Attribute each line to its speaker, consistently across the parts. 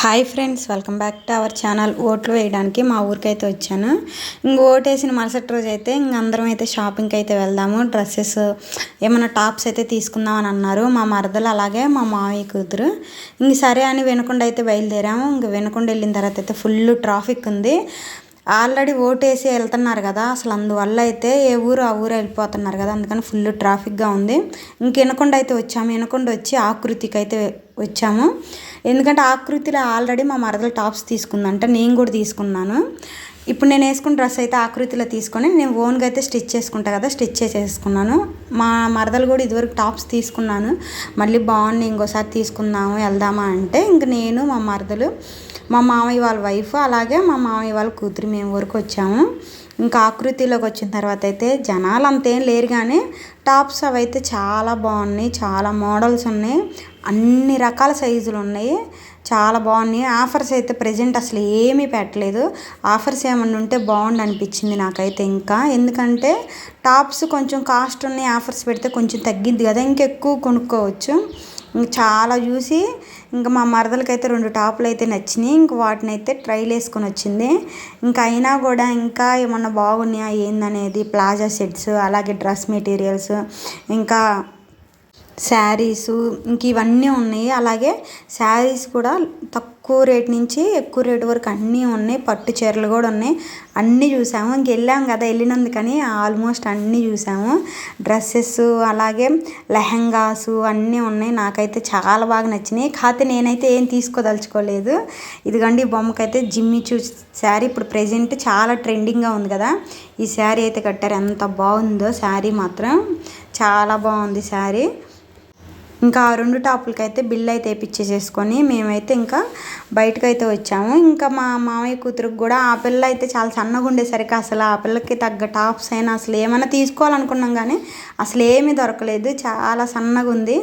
Speaker 1: Hi friends, welcome back to our channel. ఓట్లు వేయడానికి మా ఊరికైతే వచ్చాను. ఓటు వేసిన మరుసటి రోజు అయితే అందరం అయితే షాపింగ్కి అయితే వెళ్దాము. డ్రెస్సెస్ ఏమైనా టాప్స్ అయితే తీసుకుందాం అని అన్నారు మా మరదలు, అలాగే మా మావయ్య కూతురు. సరే అని వినకొండ అయితే బయలుదేరాము. వినకొండ వెళ్ళిన తర్వాత అయితే ఫుల్ ట్రాఫిక్ ఉంది. ఆల్రెడీ ఓటేసి వెళ్తున్నారు కదా, అసలు అందువల్ల అయితే ఏ ఊరు ఆ ఊరు వెళ్ళిపోతున్నారు కదా, అందుకని ఫుల్ ట్రాఫిక్గా ఉంది. వినకొండ అయితే వచ్చాము. వినకొండ వచ్చి ఆకృతికి అయితే వచ్చాము. ఎందుకంటే ఆకృతిలో ఆల్రెడీ మా మరదలు టాప్స్ తీసుకుందంట, నేను కూడా తీసుకున్నాను. ఇప్పుడు నేను వేసుకున్న డ్రెస్ అయితే ఆకృతిలో తీసుకొని నేను ఓన్గా అయితే స్టిచ్ చేసుకుంటా కదా, స్టిచ్ చేసేసుకున్నాను. మా మరదలు కూడా ఇదివరకు టాప్స్ తీసుకున్నాను, మళ్ళీ బాగుంది ఇంకోసారి తీసుకుందాము వెళ్దామా అంటే నేను మా మరదలు, మా మామయ్య వాళ్ళ వైఫ్, అలాగే మా మామయ్య వాళ్ళ కూతురు మేము ఊరికి వచ్చాము. ఆకృతిలోకి వచ్చిన తర్వాత అయితే జనాలు అంతేం లేరు, కానీ టాప్స్ అవి అయితే చాలా బాగున్నాయి. చాలా మోడల్స్ ఉన్నాయి, అన్ని రకాల సైజులు ఉన్నాయి, చాలా బాగున్నాయి. ఆఫర్స్ అయితే ప్రజెంట్ అసలు ఏమీ పెట్టలేదు. ఆఫర్స్ ఏమన్నా ఉంటే బాగుండు అనిపించింది నాకైతే. ఎందుకంటే టాప్స్ కొంచెం కాస్ట్ ఉన్నాయి, ఆఫర్స్ పెడితే కొంచెం తగ్గిద్ది కదా, ఇంకెక్కువ కొనుక్కోవచ్చు. చాలా చూసి మా మరదలకైతే 2 టాపులు అయితే నచ్చినాయి. వాటిని అయితే ట్రైల్ వేసుకొని వచ్చింది. అయినా కూడా ఇంకా ఏమన్నా బాగున్నాయా ఏందనేది ప్లాజా సెట్స్, అలాగే డ్రెస్ మెటీరియల్స్, ఇంకా శారీసు, ఇవన్నీ ఉన్నాయి. అలాగే శారీస్ కూడా తక్కువ రేట్ నుంచి ఎక్కువ రేటు వరకు అన్నీ ఉన్నాయి. పట్టు చీరలు కూడా ఉన్నాయి. అన్నీ చూసాము. వెళ్ళాం కదా, వెళ్ళినందుకని ఆల్మోస్ట్ అన్నీ చూసాము. డ్రెస్సెస్, అలాగే లెహంగాసు అన్నీ ఉన్నాయి. నాకైతే చాలా బాగా నచ్చినాయి. కాకపోతే నేనైతే ఏం తీసుకోదలుచుకోలేదు. ఇదిగోండి, ఈ బొమ్మకైతే జిమ్మి చూ శారీ ఇప్పుడు ప్రెజెంట్ చాలా ట్రెండింగ్గా ఉంది కదా, ఈ శారీ అయితే కట్టారు. ఎంత బాగుందో శారీ మాత్రం, చాలా బాగుంది శారీ. ఆ 2 టాపులకైతే బిల్ అయితే వేయించేసేసుకొని మేమైతే బయటకైతే వచ్చాము. మా మామయ్య కూతురికి కూడా, ఆ పిల్ల అయితే చాలా సన్నగా ఉండేసరికి అసలు ఆ పిల్లకి తగ్గ టాప్స్ అయినా అసలు ఏమైనా తీసుకోవాలనుకున్నాం, కానీ అసలు ఏమీ దొరకలేదు. చాలా సన్నగా ఉంది.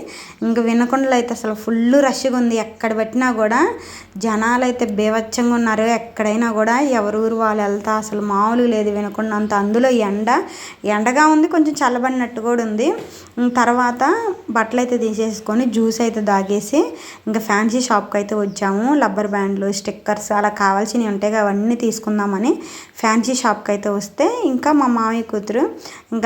Speaker 1: వినకొండలో అయితే అసలు ఫుల్ రష్గా ఉంది. ఎక్కడ పెట్టినా కూడా జనాలు అయితే బేవచ్చంగా ఉన్నారు. ఎక్కడైనా కూడా ఎవరూరు వాళ్ళు వెళ్తా అసలు మామూలుగా లేదు వినకొండ అంత. అందులో ఎండగా ఉంది, కొంచెం చల్లబడినట్టు కూడా ఉంది. తర్వాత బట్టలు అయితే తీసేసుకొని జ్యూస్ అయితే తాగేసి ఫ్యాన్సీ షాప్కి అయితే వచ్చాము. రబ్బర్ బ్యాండ్లు, స్టిక్కర్స్ అలా కావాల్సినవి ఉంటాయి, అవన్నీ తీసుకుందామని ఫ్యాన్సీ షాప్కి అయితే వస్తే మా మామయ్య కూతురు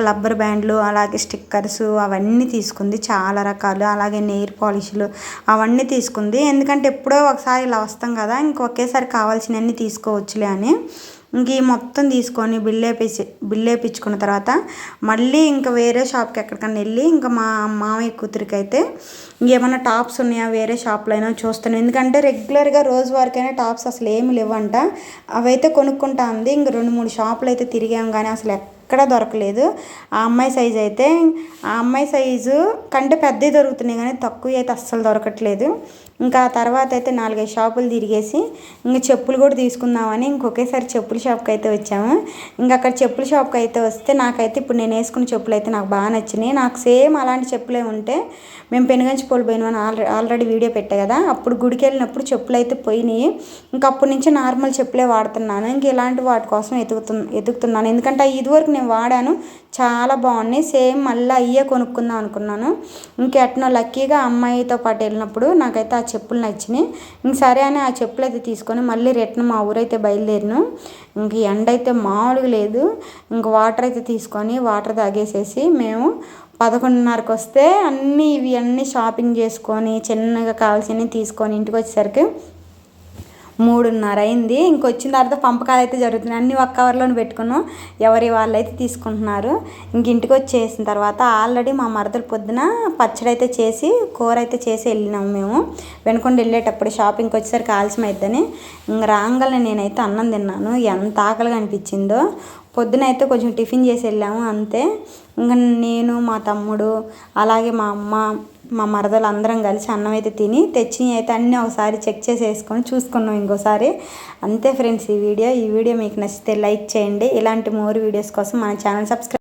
Speaker 1: రబ్బర్ బ్యాండ్లు, అలాగే స్టిక్కర్స్ అవన్నీ తీసుకుంది. చాలా రకాలు, అలాగే నెయిల్ పాలిష్లు అవన్నీ తీసుకుంది. ఎందుకంటే ఎప్పుడో ఒకసారి ఇలా వస్తాం కదా, ఒకేసారి కావాల్సినవన్నీ తీసుకోవచ్చులే అని మొత్తం తీసుకొని బిల్ వేయించుకున్న తర్వాత మళ్ళీ వేరే షాప్కి ఎక్కడికన్నా వెళ్ళి మా మామయ్య కూతురికి అయితే ఏమైనా టాప్స్ ఉన్నాయా వేరే షాప్లో అయినా చూస్తాను. ఎందుకంటే రెగ్యులర్గా రోజువారికైనా టాప్స్ అసలు ఏమి లేవంట, అవైతే కొనుక్కుంటా ఉంది. 2-3 షాపులు అయితే తిరిగాం, కానీ అసలు ఎక్కడ దొరకలేదు. ఆ అమ్మాయి సైజు అయితే, ఆ అమ్మాయి సైజు కంటే పెద్దవి దొరుకుతున్నాయి, కానీ తక్కువ అయితే అస్సలు దొరకట్లేదు. తర్వాత అయితే 4-5 షాపులు తిరిగేసి చెప్పులు కూడా తీసుకుందామని ఒకేసారి చెప్పుల షాప్కి అయితే వచ్చాము. అక్కడ చెప్పుల షాప్కి అయితే వస్తే నాకైతే ఇప్పుడు నేను వేసుకున్న చెప్పులు అయితే నాకు బాగా నచ్చినాయి. నాకు సేమ్ అలాంటి చెప్పులే ఉంటే మేము పెనుగంచిపోలు పోయినామని ఆల్రెడీ వీడియో పెట్టా కదా, అప్పుడు గుడికి వెళ్ళినప్పుడు చెప్పులు అయితే పోయినాయి. అప్పటి నుంచి నార్మల్ చెప్పులే వాడుతున్నాను. ఇలాంటి వాటి కోసం ఎదుగుతున్నాను. ఎందుకంటే ఇదివరకు నేను వాడాను, చాలా బాగున్నాయి. సేమ్ మళ్ళీ అయ్యే కొనుక్కుందాం అనుకున్నాను. ఎట్నో లక్కీగా అమ్మాయితో పాటు వెళ్ళినప్పుడు నాకైతే ఆ చెప్పులు నచ్చినాయి. సరే అని ఆ చెప్పులు అయితే తీసుకొని మళ్ళీ రిటర్న్ మా ఊరైతే బయలుదేరిను. ఎండ అయితే మామూలుగా లేదు. వాటర్ అయితే తీసుకొని వాటర్ తాగేసేసి మేము 11:30కి వస్తే ఇవన్నీ షాపింగ్ చేసుకొని చిన్నగా కావాల్సినవి తీసుకొని ఇంటికి వచ్చేసరికి 3:30 అయింది. వచ్చిన తర్వాత పంపకాలు అయితే జరుగుతున్నాయి. అన్నీ ఒక కవర్లోనే పెట్టుకున్నాం, ఎవరి వాళ్ళు అయితే తీసుకుంటున్నారు. ఇంటికి వచ్చేసిన తర్వాత ఆల్రెడీ మా మరదలు పొద్దున పచ్చడి అయితే చేసి కూర అయితే చేసి వెళ్ళినాము. మేము వెనుకొండ వెళ్ళేటప్పుడు షాపింగ్కి వచ్చేసరికి ఆలస్యం అవుతుందని రాగానే నేనైతే అన్నం తిన్నాను. ఎంత ఆకలిగా అనిపించిందో. పొద్దున అయితే కొంచెం టిఫిన్ చేసి వెళ్ళాము అంతే. నేను, మా తమ్ముడు, అలాగే మా అమ్మ, మా మరదలు అందరం కలిసి అన్నం అయితే తిని తెచ్చినవి అయితే అన్నీ ఒకసారి చెక్ చేసేసుకొని చూసుకున్నాం ఇంకోసారి. అంతే ఫ్రెండ్స్, ఈ వీడియో మీకు నచ్చితే లైక్ చేయండి. ఇలాంటి మోర్ వీడియోస్ కోసం మన ఛానల్ సబ్స్క్రైబ్